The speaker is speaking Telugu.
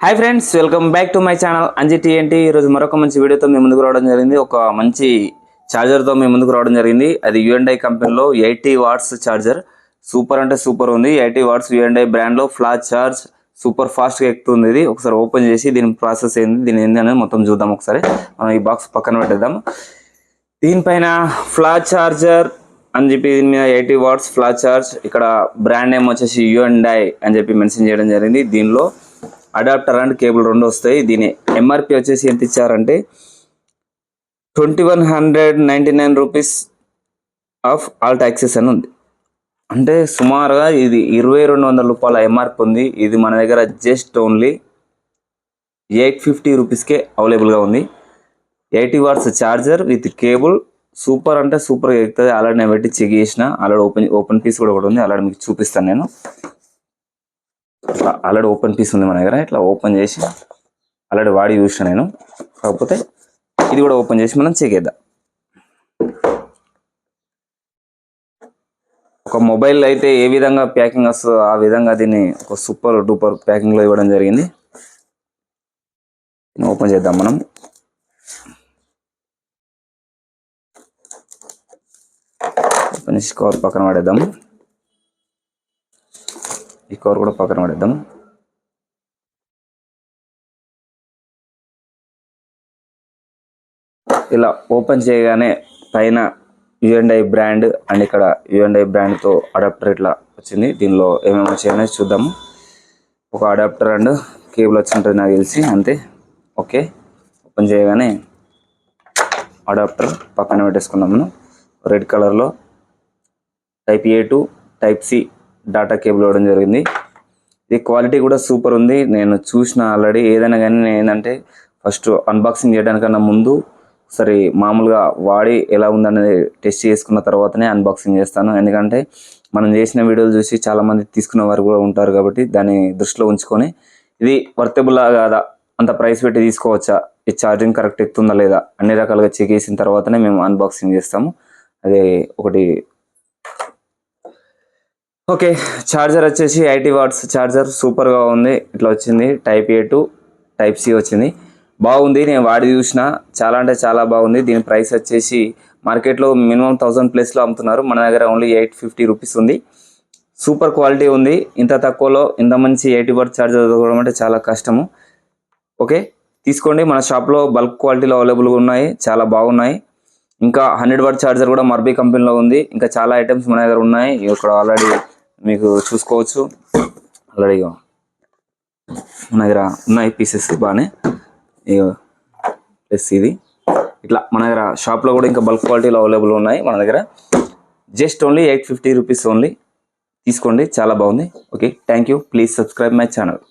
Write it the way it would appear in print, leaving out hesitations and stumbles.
Hi friends, welcome back to my channel Anji TNT. ఈరోజు మరొక మంచి వీడియోతో మీ ముందుకు రావడం జరిగింది. ఒక మంచి ఛార్జర్తో మీ ముందుకు రావడం జరిగింది. అది యుఎన్ఐ కంపెనీలో 80 వాట్స్ ఛార్జర్. సూపర్ అంటే సూపర్ ఉంది. 80 వాట్స్ యుఎన్ఐ బ్రాండ్లో ఫ్లాష్ ఛార్జ్ సూపర్ ఫాస్ట్గా ఎక్కుతుంది. ఇది ఒకసారి ఓపెన్ చేసి దీని ప్రాసెస్ ఏంది, దీని ఏంది అనేది మొత్తం చూద్దాం. ఒకసారి మనం ఈ బాక్స్ పక్కన పెట్టేద్దాం. దీనిపైన ఫ్లాష్ ఛార్జర్ అని చెప్పి దీని మీద 80 వాట్స్ ఫ్లాష్ ఛార్జ్, ఇక్కడ బ్రాండ్ నేమ్ వచ్చేసి యుఎన్ఐ అని చెప్పి మెన్షన్ చేయడం జరిగింది. దీనిలో అడాప్టర్ అండ్ కేబుల్ రెండు వస్తాయి. దీని ఎంఆర్పి వచ్చేసి ఎంత ఇచ్చారంటే 2199 రూపీస్ ఆఫ్ ఆల్ ట్యాక్సెస్ అని ఉంది. అంటే సుమారుగా ఇది 2200 రూపాయల ఎంఆర్పి ఉంది. ఇది మన దగ్గర జస్ట్ ఓన్లీ 850 రూపీస్కే అవైలబుల్గా ఉంది. 80 watts charger with cable. Super అంటే సూపర్గా ఎక్కుతుంది. ఆల్రెడీ నేను పెట్టి చెక్ చేసిన. ఆల్రెడీ ఓపెన్ పీస్ కూడా ఉంది. ఆల్రెడీ మీకు చూపిస్తాను నేను. ఆల్రెడీ ఓపెన్ పీస్ ఉంది మన దగ్గర. ఇట్లా ఓపెన్ చేసి ఆల్రెడీ వాడి చూసిన నేను. కాకపోతే ఇది కూడా ఓపెన్ చేసి మనం చెక్ చేద్దాం. ఒక మొబైల్ అయితే ఏ విధంగా ప్యాకింగ్ వస్తుందో ఆ విధంగా దీన్ని ఒక సూపర్ డూపర్ ప్యాకింగ్లో ఇవ్వడం జరిగింది. ఓపెన్ చేద్దాం మనం. ఓపెన్ చేసి కవర్ పక్కన పడేద్దాం. ఈ కవర్ కూడా పక్కన పడేద్దాం. ఇలా ఓపెన్ చేయగానే పైన యుఎన్ఐ బ్రాండ్ అండ్ ఇక్కడ యుఎన్ఐ బ్రాండ్తో అడాప్టర్ ఇట్లా వచ్చింది. దీనిలో ఏమేమి వచ్చాయనేది చూద్దాము. ఒక అడాప్టర్ అండ్ కేబుల్ వచ్చి ఉంటుంది నాకు తెలిసి, అంతే. ఓకే, ఓపెన్ చేయగానే అడాప్టర్ పక్కన పెట్టేసుకున్నాం మనం. రెడ్ కలర్లో type A to type C data cable ఇవ్వడం జరిగింది. ఇది క్వాలిటీ కూడా సూపర్ ఉంది. నేను చూసిన ఆల్రెడీ. ఏదైనా కానీ నేను ఏంటంటే ఫస్ట్ అన్బాక్సింగ్ చేయడానికన్నా ముందు సరే మామూలుగా వాడి ఎలా ఉందనేది టెస్ట్ చేసుకున్న తర్వాతనే అన్బాక్సింగ్ చేస్తాను. ఎందుకంటే మనం చేసిన వీడియోలు చూసి చాలామంది తీసుకున్న వారు కూడా ఉంటారు కాబట్టి దాన్ని దృష్టిలో ఉంచుకొని ఇది వర్తబుల్ కాదా, అంత ప్రైస్ పెట్టి తీసుకోవచ్చా, ఈ ఛార్జింగ్ కరెక్ట్ ఎక్కుతుందా లేదా అన్ని రకాలుగా చెక్ చేసిన తర్వాతనే మేము అన్బాక్సింగ్ చేస్తాము. అదే ఒకటి. ఓకే, ఛార్జర్ వచ్చేసి 80 వాట్స్ ఛార్జర్ సూపర్గా ఉంది. ఇట్లా వచ్చింది. Type A to type C వచ్చింది. బాగుంది. నేను వాడి చూసిన, చాలా అంటే చాలా బాగుంది. దీని ప్రైస్ వచ్చేసి మార్కెట్లో మినిమం 1000+ అమ్ముతున్నారు. మన దగ్గర ఓన్లీ 850 రూపీస్ ఉంది. సూపర్ క్వాలిటీ ఉంది. ఇంత తక్కువలో ఇంత మంచి 80 వాట్ ఛార్జర్ దొరకడం అంటే చాలా కష్టము. ఓకే, తీసుకోండి. మన షాప్లో బల్క్ క్వాలిటీలో అవైలబుల్గా ఉన్నాయి, చాలా బాగున్నాయి. ఇంకా 100 వాట్ ఛార్జర్ కూడా మర్బీ కంపెనీలో ఉంది. ఇంకా చాలా ఐటమ్స్ మన దగ్గర ఉన్నాయి. ఇక్కడ ఆల్రెడీ మీకు చూసుకోవచ్చు. ఆల్రెడీ మన దగ్గర ఉన్నాయి పీసెస్ బాగానే. ప్లస్ ఇది ఇట్లా మన దగ్గర షాప్లో కూడా ఇంకా బల్క్ క్వాలిటీలో అవైలబుల్ ఉన్నాయి మన దగ్గర. Just only 850 rupees only. తీసుకోండి, చాలా బాగుంది. Okay, thank you. Please subscribe my channel.